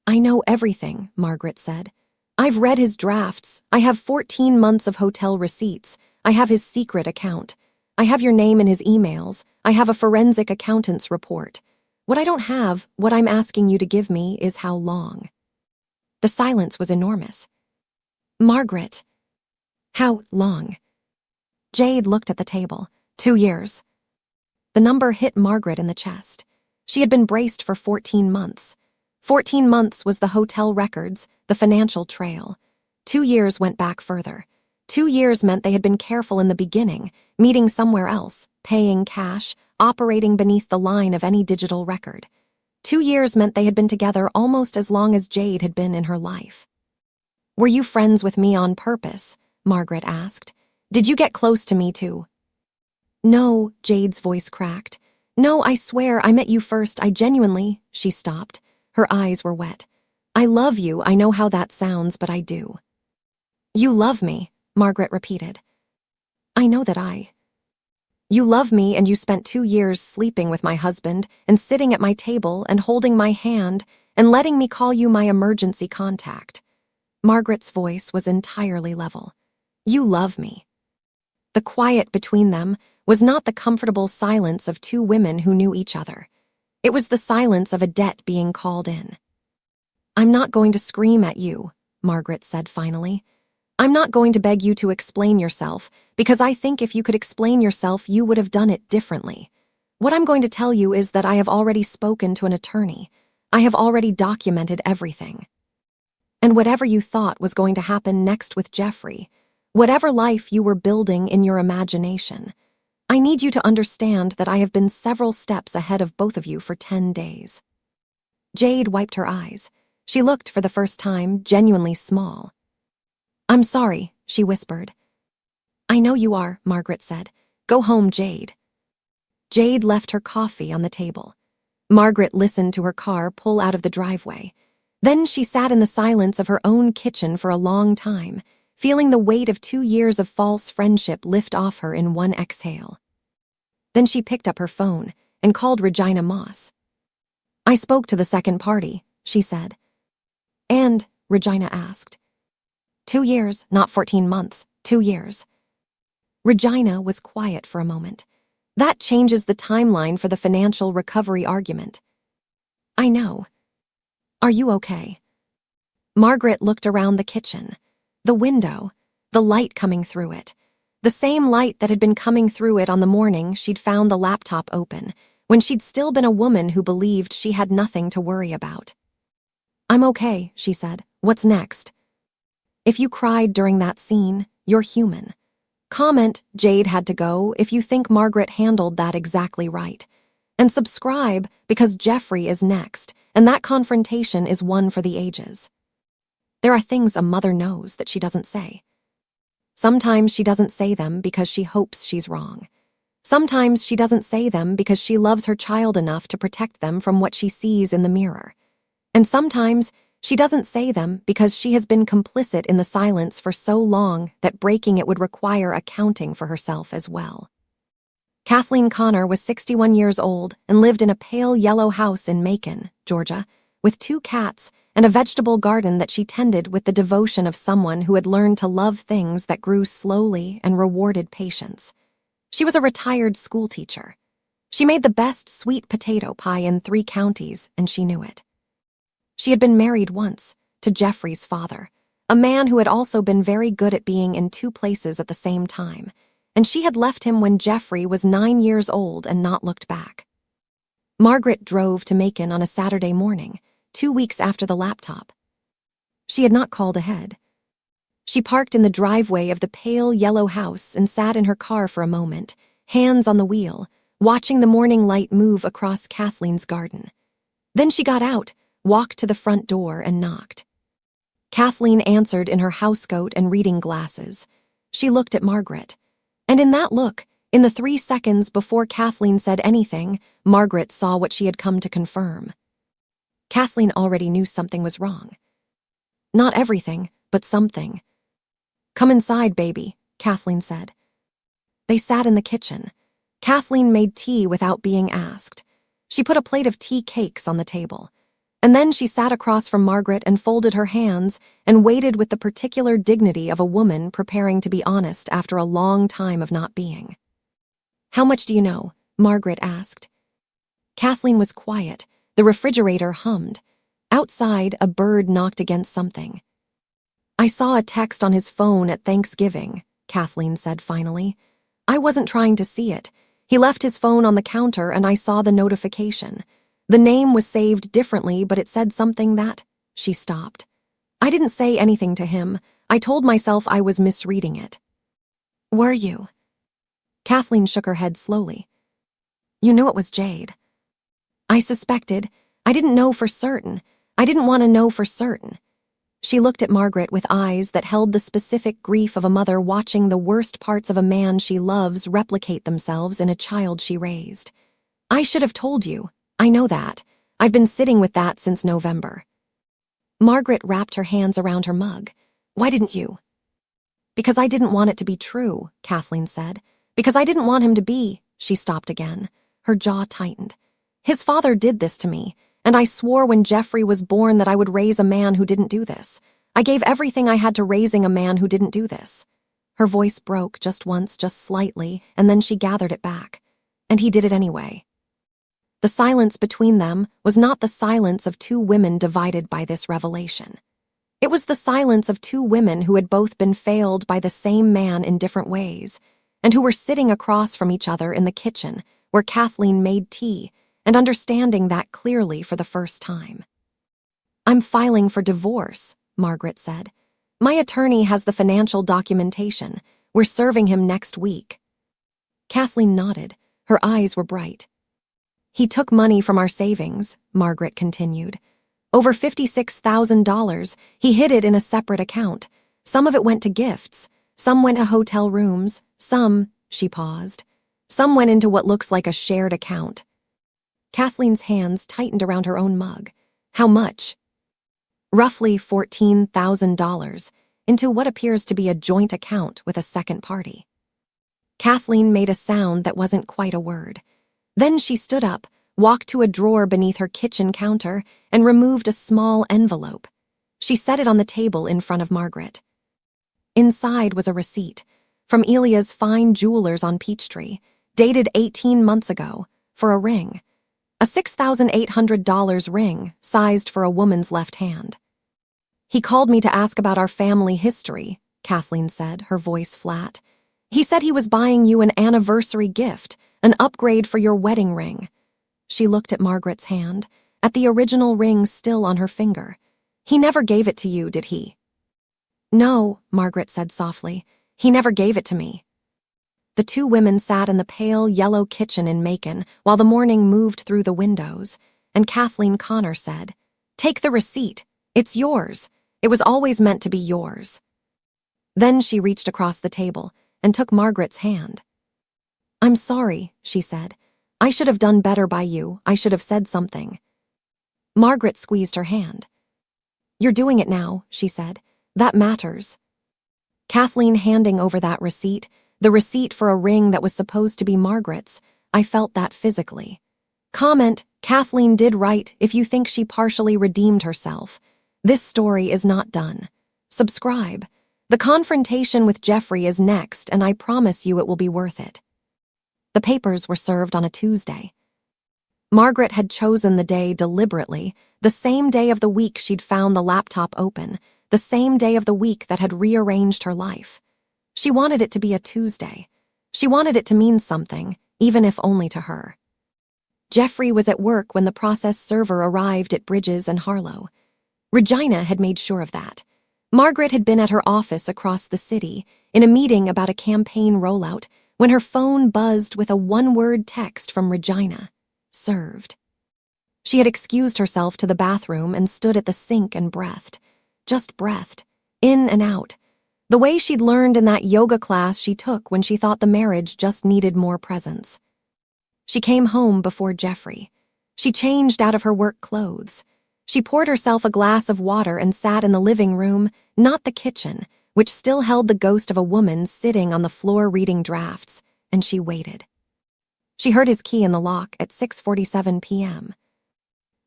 "I know everything," Margaret said. "I've read his drafts. I have 14 months of hotel receipts. I have his secret account. I have your name in his emails. I have a forensic accountant's report. What I don't have, what I'm asking you to give me, is how long." The silence was enormous. "Margaret." "How long?" Jade looked at the table. 2 years. The number hit Margaret in the chest. She had been braced for 14 months. 14 months was the hotel records, the financial trail. 2 years went back further. 2 years meant they had been careful in the beginning, meeting somewhere else, paying cash, operating beneath the line of any digital record. 2 years meant they had been together almost as long as Jade had been in her life. "Were you friends with me on purpose?" Margaret asked. "Did you get close to me too?" "No," Jade's voice cracked. "No, I swear, I met you first. I genuinely—" She stopped. Her eyes were wet. "I love you. I know how that sounds, but I do." "You love me," Margaret repeated. "I know that You love me, and you spent 2 years sleeping with my husband and sitting at my table and holding my hand and letting me call you my emergency contact." Margaret's voice was entirely level. "You love me." The quiet between them was not the comfortable silence of two women who knew each other. It was the silence of a debt being called in. "I'm not going to scream at you," Margaret said finally. "I'm not going to beg you to explain yourself, because I think if you could explain yourself, you would have done it differently. What I'm going to tell you is that I have already spoken to an attorney. I have already documented everything. And whatever you thought was going to happen next with Jeffrey, whatever life you were building in your imagination, I need you to understand that I have been several steps ahead of both of you for 10 days. Jade wiped her eyes. She looked, for the first time, genuinely small. "I'm sorry," she whispered. "I know you are," Margaret said. "Go home, Jade." Jade left her coffee on the table. Margaret listened to her car pull out of the driveway. Then she sat in the silence of her own kitchen for a long time, feeling the weight of 2 years of false friendship lift off her in one exhale. Then she picked up her phone and called Regina Moss. "I spoke to the second party," she said. "And?" Regina asked. 2 years, not 14 months, 2 years. Regina was quiet for a moment. "That changes the timeline for the financial recovery argument." "I know. Are you okay?" Margaret looked around the kitchen. The window, the light coming through it. The same light that had been coming through it on the morning she'd found the laptop open, when she'd still been a woman who believed she had nothing to worry about. "I'm okay," she said. "What's next?" "If you cried during that scene, you're human. Comment, Jade had to go, if you think Margaret handled that exactly right. And subscribe, because Jeffrey is next, and that confrontation is one for the ages." There are things a mother knows that she doesn't say. Sometimes she doesn't say them because she hopes she's wrong. Sometimes she doesn't say them because she loves her child enough to protect them from what she sees in the mirror. And sometimes she doesn't say them because she has been complicit in the silence for so long that breaking it would require accounting for herself as well. Kathleen Conner was 61 years old and lived in a pale yellow house in Macon, Georgia, with 2 cats and a vegetable garden that she tended with the devotion of someone who had learned to love things that grew slowly and rewarded patience. She was a retired schoolteacher. She made the best sweet potato pie in 3 counties, and she knew it. She had been married once, to Jeffrey's father, a man who had also been very good at being in 2 places at the same time, and she had left him when Jeffrey was 9 years old and not looked back. Margaret drove to Macon on a Saturday morning, 2 weeks after the laptop. She had not called ahead. She parked in the driveway of the pale yellow house and sat in her car for a moment, hands on the wheel, watching the morning light move across Kathleen's garden. Then she got out, walked to the front door, and knocked. Kathleen answered in her housecoat and reading glasses. She looked at Margaret. And in that look, in the 3 seconds before Kathleen said anything, Margaret saw what she had come to confirm. Kathleen already knew something was wrong. Not everything, but something. "Come inside, baby," Kathleen said. They sat in the kitchen. Kathleen made tea without being asked. She put a plate of tea cakes on the table. And then she sat across from Margaret and folded her hands and waited with the particular dignity of a woman preparing to be honest after a long time of not being. "How much do you know?" Margaret asked. Kathleen was quiet. The refrigerator hummed. Outside, a bird knocked against something. "I saw a text on his phone at Thanksgiving," Kathleen said finally. "I wasn't trying to see it. He left his phone on the counter and I saw the notification. The name was saved differently, but it said something that—" She stopped. "I didn't say anything to him. I told myself I was misreading it." "Were you?" Kathleen shook her head slowly. "You knew it was Jade." "I suspected. I didn't know for certain. I didn't want to know for certain." She looked at Margaret with eyes that held the specific grief of a mother watching the worst parts of a man she loves replicate themselves in a child she raised. "I should have told you. I know that. I've been sitting with that since November." Margaret wrapped her hands around her mug. "Why didn't you?" "Because I didn't want it to be true," Kathleen said. "Because I didn't want him to be—" She stopped again. Her jaw tightened. "His father did this to me, and I swore when Jeffrey was born that I would raise a man who didn't do this. I gave everything I had to raising a man who didn't do this." Her voice broke just once, just slightly, and then she gathered it back. "And he did it anyway." The silence between them was not the silence of two women divided by this revelation. It was the silence of two women who had both been failed by the same man in different ways, and who were sitting across from each other in the kitchen where Kathleen made tea, and understanding that clearly for the first time. "I'm filing for divorce," Margaret said. "My attorney has the financial documentation. We're serving him next week." Kathleen nodded. Her eyes were bright. "He took money from our savings," Margaret continued. "Over $56,000. He hid it in a separate account. Some of it went to gifts. Some went to hotel rooms. Some," she paused, "some went into what looks like a shared account." Kathleen's hands tightened around her own mug. "How much?" "Roughly $14,000, into what appears to be a joint account with a second party." Kathleen made a sound that wasn't quite a word. Then she stood up, walked to a drawer beneath her kitchen counter, and removed a small envelope. She set it on the table in front of Margaret. Inside was a receipt from Elia's fine jewelers on Peachtree, dated 18 months ago, for a ring. A $6,800 ring, sized for a woman's left hand. "He called me to ask about our family history," Kathleen said, her voice flat. "He said he was buying you an anniversary gift, an upgrade for your wedding ring." She looked at Margaret's hand, at the original ring still on her finger. "He never gave it to you, did he?" "No," Margaret said softly. "He never gave it to me." The two women sat in the pale yellow kitchen in Macon while the morning moved through the windows, and Margaret Conner said, "Take the receipt. It's yours. It was always meant to be yours." Then she reached across the table and took Margaret's hand. "I'm sorry," she said. "I should have done better by you. I should have said something." Margaret squeezed her hand. "You're doing it now," she said. "That matters." Kathleen handing over that receipt, the receipt for a ring that was supposed to be Margaret's, I felt that physically. Comment, Kathleen did right if you think she partially redeemed herself. This story is not done. Subscribe. The confrontation with Jeffrey is next, and I promise you it will be worth it. The papers were served on a Tuesday. Margaret had chosen the day deliberately, the same day of the week she'd found the laptop open, the same day of the week that had rearranged her life. She wanted it to be a Tuesday. She wanted it to mean something, even if only to her. Jeffrey was at work when the process server arrived at Bridges and Harlow. Regina had made sure of that. Margaret had been at her office across the city, in a meeting about a campaign rollout, when her phone buzzed with a one-word text from Regina. Served. She had excused herself to the bathroom and stood at the sink and breathed. Just breathed. In and out. The way she'd learned in that yoga class she took when she thought the marriage just needed more presence. She came home before Jeffrey. She changed out of her work clothes. She poured herself a glass of water and sat in the living room, not the kitchen, which still held the ghost of a woman sitting on the floor reading drafts, and she waited. She heard his key in the lock at 6:47 p.m.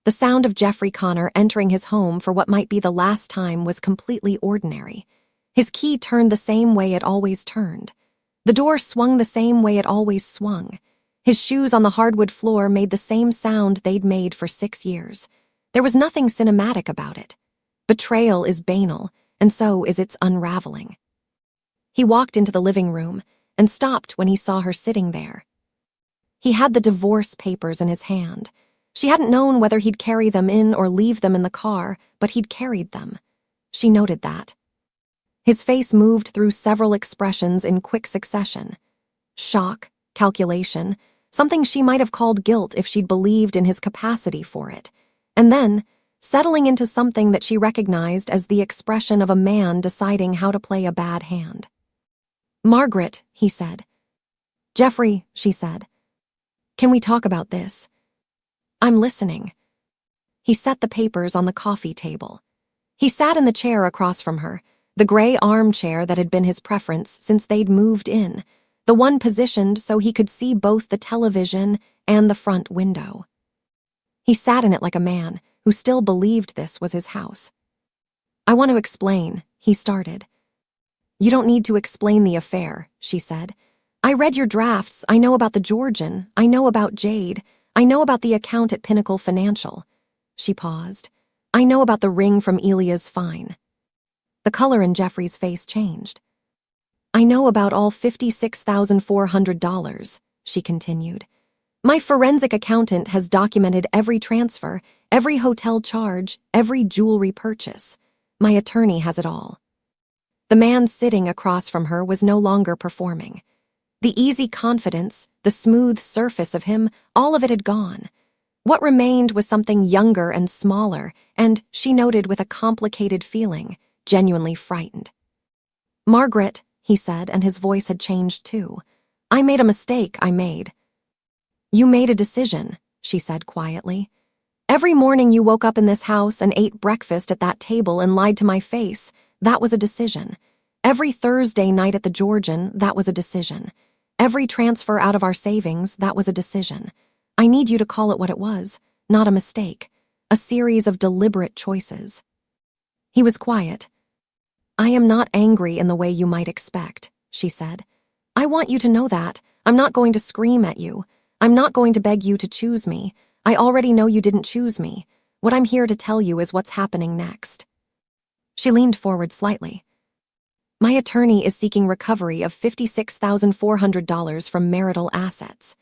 The sound of Jeffrey Conner entering his home for what might be the last time was completely ordinary. His key turned the same way it always turned. The door swung the same way it always swung. His shoes on the hardwood floor made the same sound they'd made for 6 years. There was nothing cinematic about it. Betrayal is banal, and so is its unraveling. He walked into the living room and stopped when he saw her sitting there. He had the divorce papers in his hand. She hadn't known whether he'd carry them in or leave them in the car, but he'd carried them. She noted that. His face moved through several expressions in quick succession. Shock, calculation, something she might have called guilt if she'd believed in his capacity for it, and then settling into something that she recognized as the expression of a man deciding how to play a bad hand. "Margaret," he said. "Jeffrey," she said. "Can we talk about this?" "I'm listening." He set the papers on the coffee table. He sat in the chair across from her, the gray armchair that had been his preference since they'd moved in, the one positioned so he could see both the television and the front window. He sat in it like a man who still believed this was his house. "I want to explain," he started. "You don't need to explain the affair," she said. "I read your drafts. I know about the Georgian. I know about Jade. I know about the account at Pinnacle Financial." She paused. "I know about the ring from Elia's fine." The color in Jeffrey's face changed. "I know about all $56,400, she continued. "My forensic accountant has documented every transfer, every hotel charge, every jewelry purchase. My attorney has it all." The man sitting across from her was no longer performing. The easy confidence, the smooth surface of him, all of it had gone. What remained was something younger and smaller, and, she noted with a complicated feeling, genuinely frightened. "Margaret," he said, and his voice had changed too. "I made a mistake, I made." "You made a decision," she said quietly. "Every morning you woke up in this house and ate breakfast at that table and lied to my face, that was a decision. Every Thursday night at the Georgian, that was a decision. Every transfer out of our savings, that was a decision. I need you to call it what it was, not a mistake, a series of deliberate choices." He was quiet. "I am not angry in the way you might expect," she said. "I want you to know that. I'm not going to scream at you. I'm not going to beg you to choose me. I already know you didn't choose me. What I'm here to tell you is what's happening next." She leaned forward slightly. "My attorney is seeking recovery of $56,400 from marital assets.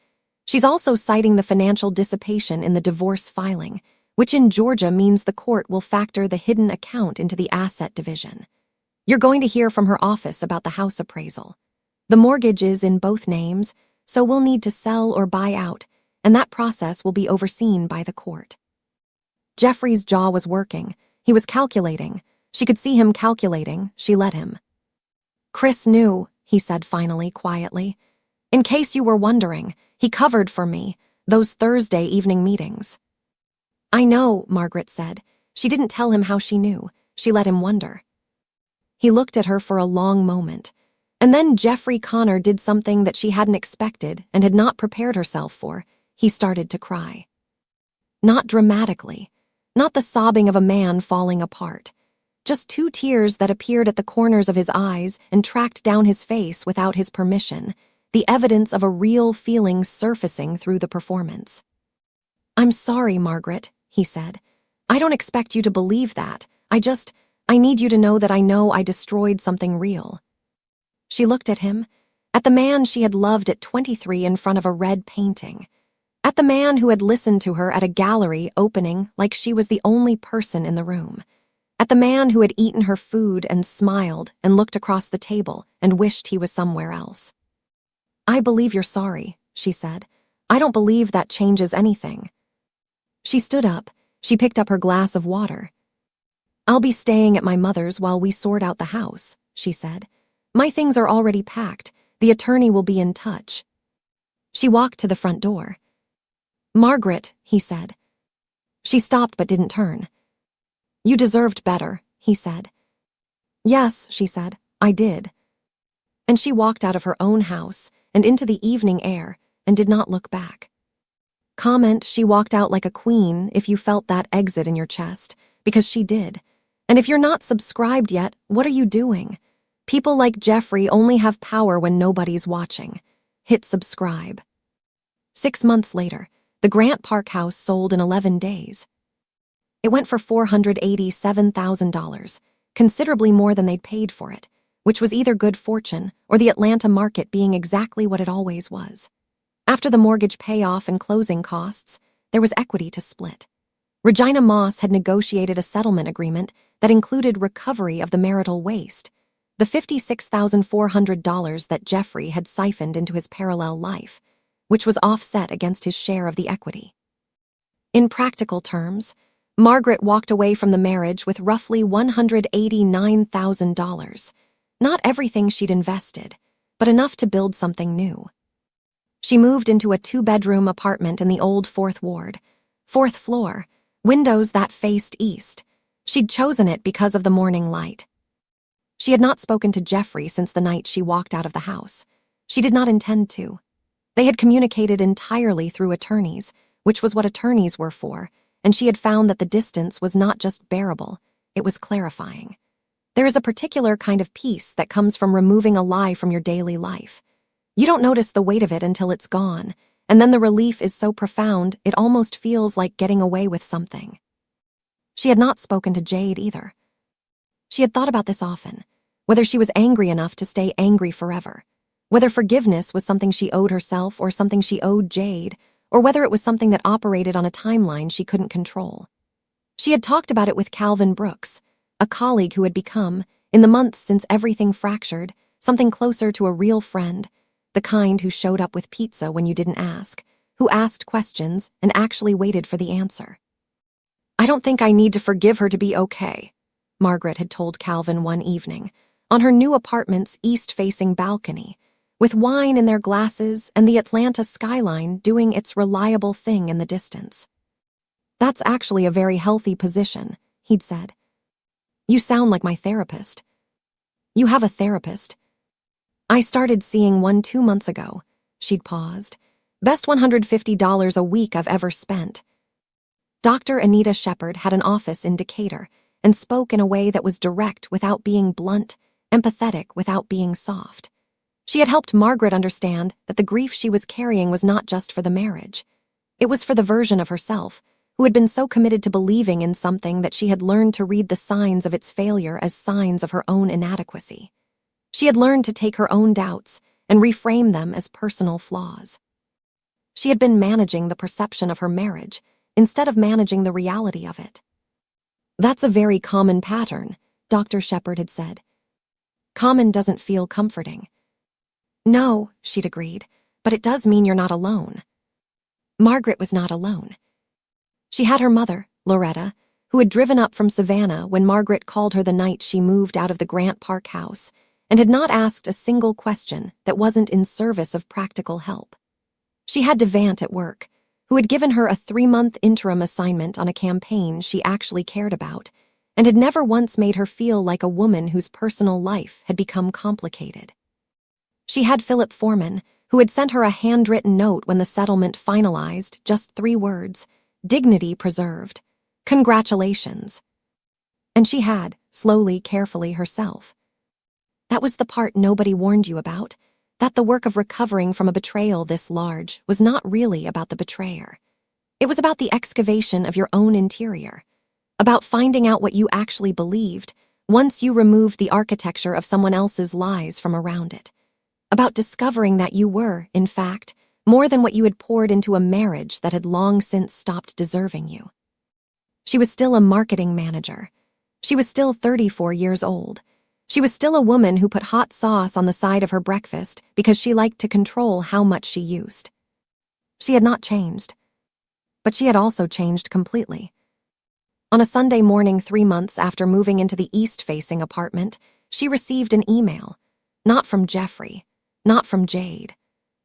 She's also citing the financial dissipation in the divorce filing, which in Georgia means the court will factor the hidden account into the asset division. You're going to hear from her office about the house appraisal. The mortgage is in both names, so we'll need to sell or buy out, and that process will be overseen by the court." Jeffrey's jaw was working. He was calculating. She could see him calculating. She let him. "Chris knew," he said finally, quietly. "In case you were wondering, he covered for me, those Thursday evening meetings." "I know," Margaret said. She didn't tell him how she knew. She let him wonder. He looked at her for a long moment, and then Jeffrey Conner did something that she hadn't expected and had not prepared herself for. He started to cry. Not dramatically, not the sobbing of a man falling apart, just 2 tears that appeared at the corners of his eyes and tracked down his face without his permission, the evidence of a real feeling surfacing through the performance. "I'm sorry, Margaret," he said. "I don't expect you to believe that. I need you to know that I destroyed something real." She looked at him, at the man she had loved at 23 in front of a red painting, at the man who had listened to her at a gallery opening like she was the only person in the room. At the man who had eaten her food and smiled and looked across the table and wished he was somewhere else. "I believe you're sorry," she said. "I don't believe that changes anything." She stood up. She picked up her glass of water. "I'll be staying at my mother's while we sort out the house," she said. "My things are already packed. The attorney will be in touch." She walked to the front door. "Margaret," he said. She stopped but didn't turn. "You deserved better," he said. "Yes," she said, "I did." And she walked out of her own house and into the evening air and did not look back. Comment, she walked out like a queen if you felt that exit in your chest, because she did. And if you're not subscribed yet, what are you doing? People like Jeffrey only have power when nobody's watching. Hit subscribe. 6 months later, the Grant Park house sold in 11 days. It went for $487,000, considerably more than they'd paid for it, which was either good fortune or the Atlanta market being exactly what it always was. After the mortgage payoff and closing costs, there was equity to split. Regina Moss had negotiated a settlement agreement that included recovery of the marital waste, the $56,400 that Jeffrey had siphoned into his parallel life, which was offset against his share of the equity. In practical terms, Margaret walked away from the marriage with roughly $189,000. Not everything she'd invested, but enough to build something new. She moved into a 2-bedroom apartment in the old 4th Ward, 4th floor, windows that faced east. She'd chosen it because of the morning light. She had not spoken to Jeffrey since the night she walked out of the house. She did not intend to. They had communicated entirely through attorneys, which was what attorneys were for, and she had found that the distance was not just bearable, it was clarifying. There is a particular kind of peace that comes from removing a lie from your daily life. You don't notice the weight of it until it's gone, and then the relief is so profound it almost feels like getting away with something. She had not spoken to Jade either. She had thought about this often, whether she was angry enough to stay angry forever, whether forgiveness was something she owed herself or something she owed Jade, or whether it was something that operated on a timeline she couldn't control. She had talked about it with Calvin Brooks, a colleague who had become, in the months since everything fractured, something closer to a real friend, the kind who showed up with pizza when you didn't ask, who asked questions and actually waited for the answer. "I don't think I need to forgive her to be okay," Margaret had told Calvin one evening, on her new apartment's east-facing balcony, with wine in their glasses and the Atlanta skyline doing its reliable thing in the distance. "That's actually a very healthy position," he'd said. "You sound like my therapist." "You have a therapist?" "I started seeing one 2 months ago." She'd paused. "Best $150 a week I've ever spent." Dr. Anita Shepard had an office in Decatur and spoke in a way that was direct without being blunt, empathetic without being soft. She had helped Margaret understand that the grief she was carrying was not just for the marriage. It was for the version of herself who had been so committed to believing in something that she had learned to read the signs of its failure as signs of her own inadequacy. She had learned to take her own doubts and reframe them as personal flaws. She had been managing the perception of her marriage instead of managing the reality of it. "That's a very common pattern," Dr. Shepard had said. "Common doesn't feel comforting." "No," she'd agreed, "but it does mean you're not alone." Margaret was not alone. She had her mother, Loretta, who had driven up from Savannah when Margaret called her the night she moved out of the Grant Park house, and had not asked a single question that wasn't in service of practical help. She had Devant at work, who had given her a 3-month interim assignment on a campaign she actually cared about, and had never once made her feel like a woman whose personal life had become complicated. She had Philip Foreman, who had sent her a handwritten note when the settlement finalized, just 3 words, "Dignity preserved. Congratulations." And she had, slowly, carefully, herself. That was the part nobody warned you about, that the work of recovering from a betrayal this large was not really about the betrayer. It was about the excavation of your own interior, about finding out what you actually believed once you removed the architecture of someone else's lies from around it, about discovering that you were, in fact, more than what you had poured into a marriage that had long since stopped deserving you. She was still a marketing manager. She was still 34 years old. She was still a woman who put hot sauce on the side of her breakfast because she liked to control how much she used. She had not changed, but she had also changed completely. On a Sunday morning 3 months after moving into the east-facing apartment, she received an email. Not from Jeffrey, not from Jade.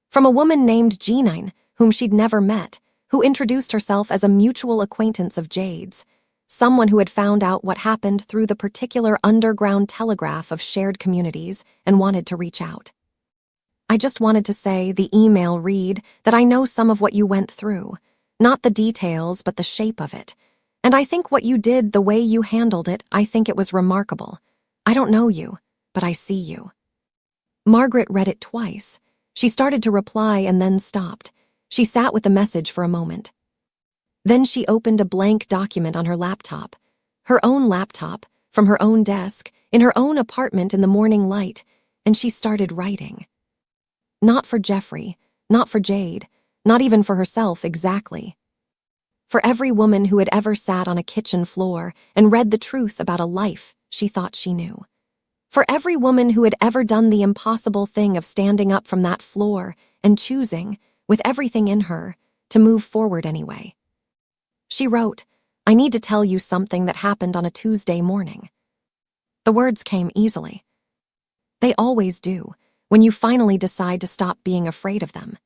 From a woman named Jeanine, whom she'd never met, who introduced herself as a mutual acquaintance of Jade's, someone who had found out what happened through the particular underground telegraph of shared communities and wanted to reach out. I just wanted to say, the email read, that I know some of what you went through, not the details but the shape of it. And I think what you did, the way you handled it, I think it was remarkable. I don't know you, but I see you. Margaret read it twice. She started to reply and then stopped. She sat with the message for a moment. Then she opened a blank document on her laptop. Her own laptop, from her own desk, in her own apartment in the morning light, and she started writing. Not for Jeffrey, not for Jade, not even for herself exactly. For every woman who had ever sat on a kitchen floor and read the truth about a life she thought she knew. For every woman who had ever done the impossible thing of standing up from that floor and choosing, with everything in her, to move forward anyway. She wrote, "I need to tell you something that happened on a Tuesday morning." The words came easily. They always do, when you finally decide to stop being afraid of them.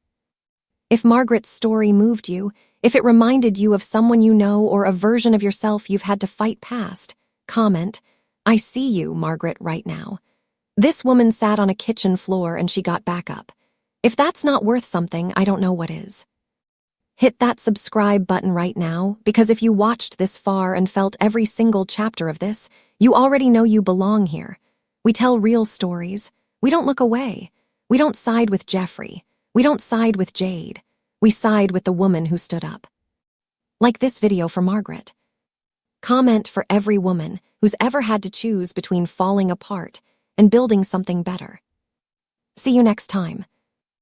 If Margaret's story moved you, if it reminded you of someone you know or a version of yourself you've had to fight past, comment, "I see you, Margaret, right now. This woman sat on a kitchen floor and she got back up. If that's not worth something, I don't know what is." Hit that subscribe button right now, because if you watched this far and felt every single chapter of this, you already know you belong here. We tell real stories. We don't look away. We don't side with Jeffrey. We don't side with Jade. We side with the woman who stood up. Like this video for Margaret. Comment for every woman who's ever had to choose between falling apart and building something better. See you next time.